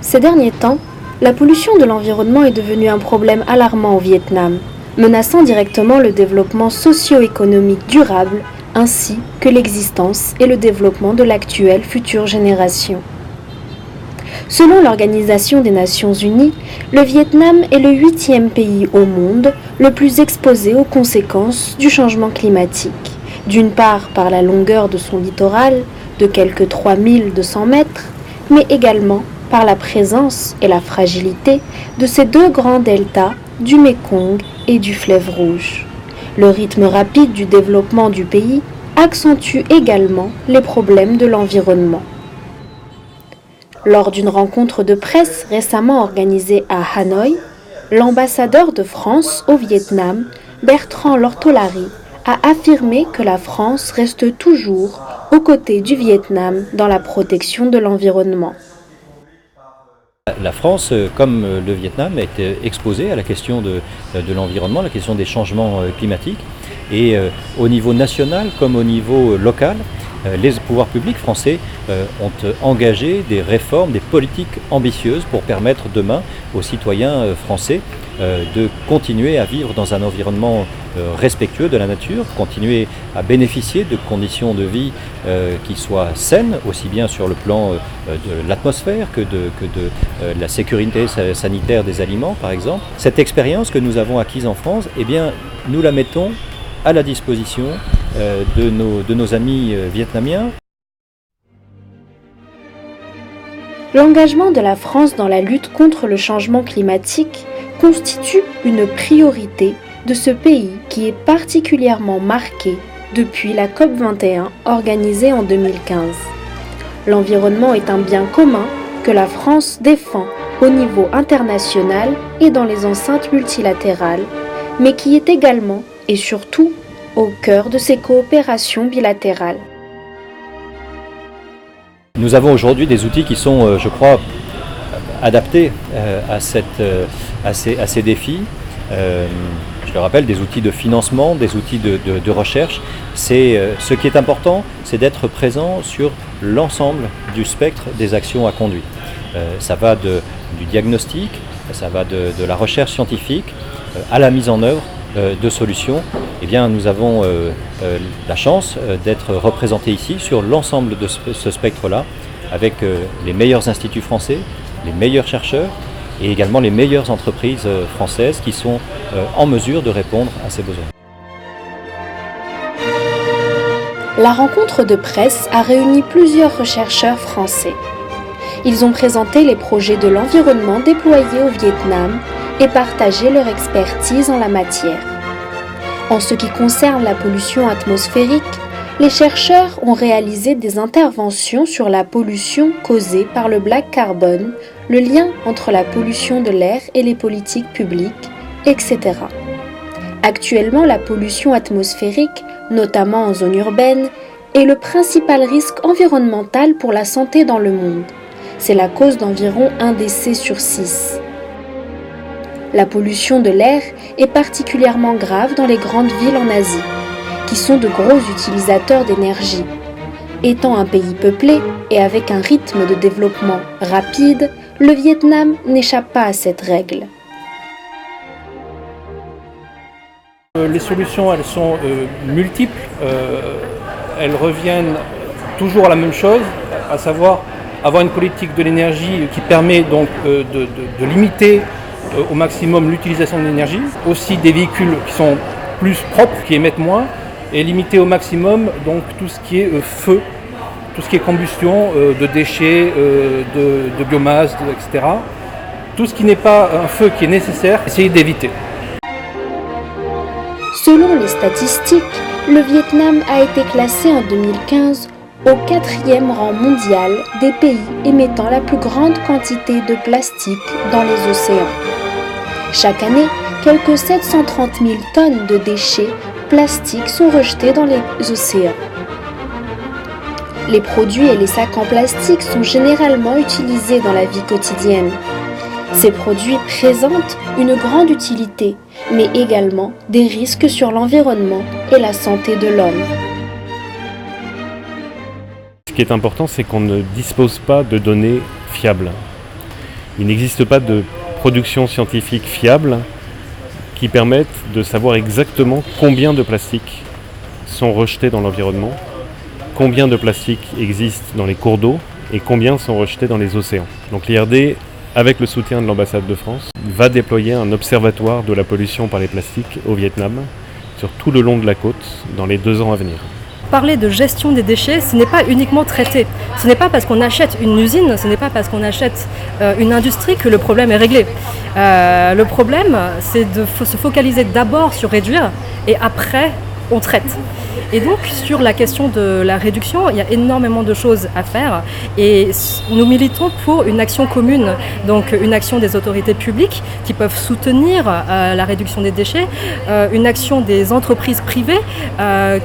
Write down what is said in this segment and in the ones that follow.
Ces derniers temps, la pollution de l'environnement est devenue un problème alarmant au Vietnam, menaçant directement le développement socio-économique durable ainsi que l'existence et le développement de l'actuelle future génération. Selon l'Organisation des Nations Unies, le Vietnam est le 8e pays au monde le plus exposé aux conséquences du changement climatique, d'une part par la longueur de son littoral, de quelques 3200 mètres, mais également par la présence et la fragilité de ces deux grands deltas du Mékong et du fleuve Rouge. Le rythme rapide du développement du pays accentue également les problèmes de l'environnement. Lors d'une rencontre de presse récemment organisée à Hanoï, l'ambassadeur de France au Vietnam, Bertrand Lortolari, a affirmé que la France reste toujours aux côtés du Vietnam dans la protection de l'environnement. La France, comme le Vietnam, est exposée à la question de l'environnement, la question des changements climatiques. Et au niveau national comme au niveau local, les pouvoirs publics français ont engagé des réformes, des politiques ambitieuses pour permettre demain aux citoyens français de continuer à vivre dans un environnement respectueux de la nature, continuer à bénéficier de conditions de vie qui soient saines, aussi bien sur le plan de l'atmosphère que de la sécurité sanitaire des aliments, par exemple. Cette expérience que nous avons acquise en France, eh bien, nous la mettons à la disposition de nos amis vietnamiens. L'engagement de la France dans la lutte contre le changement climatique constitue une priorité de ce pays qui est particulièrement marqué depuis la COP21 organisée en 2015. L'environnement est un bien commun que la France défend au niveau international et dans les enceintes multilatérales, mais qui est également et surtout au cœur de ses coopérations bilatérales. Nous avons aujourd'hui des outils qui sont, je crois, adaptés à ces défis. Je le rappelle, des outils de financement, des outils de recherche. Ce qui est important, c'est d'être présent sur l'ensemble du spectre des actions à conduire. Ça va du diagnostic, ça va de la recherche scientifique à la mise en œuvre de solutions. Eh bien, nous avons la chance d'être représentés ici sur l'ensemble de ce spectre-là, avec les meilleurs instituts français, les meilleurs chercheurs et également les meilleures entreprises françaises qui sont en mesure de répondre à ces besoins. La rencontre de presse a réuni plusieurs chercheurs français. Ils ont présenté les projets de l'environnement déployés au Vietnam et partagé leur expertise en la matière. En ce qui concerne la pollution atmosphérique, les chercheurs ont réalisé des interventions sur la pollution causée par le black carbone, le lien entre la pollution de l'air et les politiques publiques, etc. Actuellement, la pollution atmosphérique, notamment en zone urbaine, est le principal risque environnemental pour la santé dans le monde. C'est la cause d'environ 1 décès sur 6. La pollution de l'air est particulièrement grave dans les grandes villes en Asie, qui sont de gros utilisateurs d'énergie. Étant un pays peuplé et avec un rythme de développement rapide, le Vietnam n'échappe pas à cette règle. Les solutions, elles sont multiples. Elles reviennent toujours à la même chose, à savoir avoir une politique de l'énergie qui permet donc de limiter au maximum l'utilisation de l'énergie, aussi des véhicules qui sont plus propres, qui émettent moins, et limiter au maximum donc tout ce qui est feu, tout ce qui est combustion de déchets, de biomasse, etc. Tout ce qui n'est pas un feu qui est nécessaire, essayer d'éviter. Selon les statistiques, le Vietnam a été classé en 2015 au 4e rang mondial des pays émettant la plus grande quantité de plastique dans les océans. Chaque année, quelques 730 000 tonnes de déchets plastiques sont rejetés dans les océans. Les produits et les sacs en plastique sont généralement utilisés dans la vie quotidienne. Ces produits présentent une grande utilité, mais également des risques sur l'environnement et la santé de l'homme. Ce qui est important, c'est qu'on ne dispose pas de données fiables. Il n'existe pas de production scientifique fiable qui permette de savoir exactement combien de plastiques sont rejetés dans l'environnement, combien de plastiques existent dans les cours d'eau et combien sont rejetés dans les océans. Donc l'IRD, avec le soutien de l'ambassade de France, va déployer un observatoire de la pollution par les plastiques au Vietnam sur tout le long de la côte dans les 2 ans à venir. Parler de gestion des déchets, ce n'est pas uniquement traiter. Ce n'est pas parce qu'on achète une usine, ce n'est pas parce qu'on achète une industrie que le problème est réglé. Le problème, c'est de se focaliser d'abord sur réduire et après, on traite. Et donc, sur la question de la réduction, il y a énormément de choses à faire et nous militons pour une action commune, donc une action des autorités publiques qui peuvent soutenir la réduction des déchets, une action des entreprises privées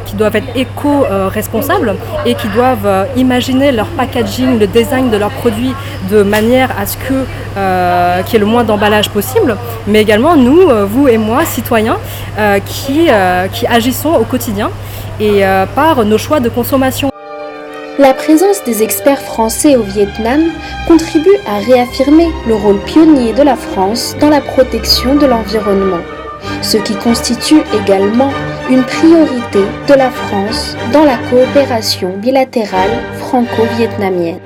qui doivent être éco-responsables et qui doivent imaginer leur packaging, le design de leurs produits de manière à ce qu'il y ait le moins d'emballage possible, mais également nous, vous et moi, citoyens, qui agissons au quotidien et par nos choix de consommation. La présence des experts français au Vietnam contribue à réaffirmer le rôle pionnier de la France dans la protection de l'environnement, ce qui constitue également une priorité de la France dans la coopération bilatérale franco-vietnamienne.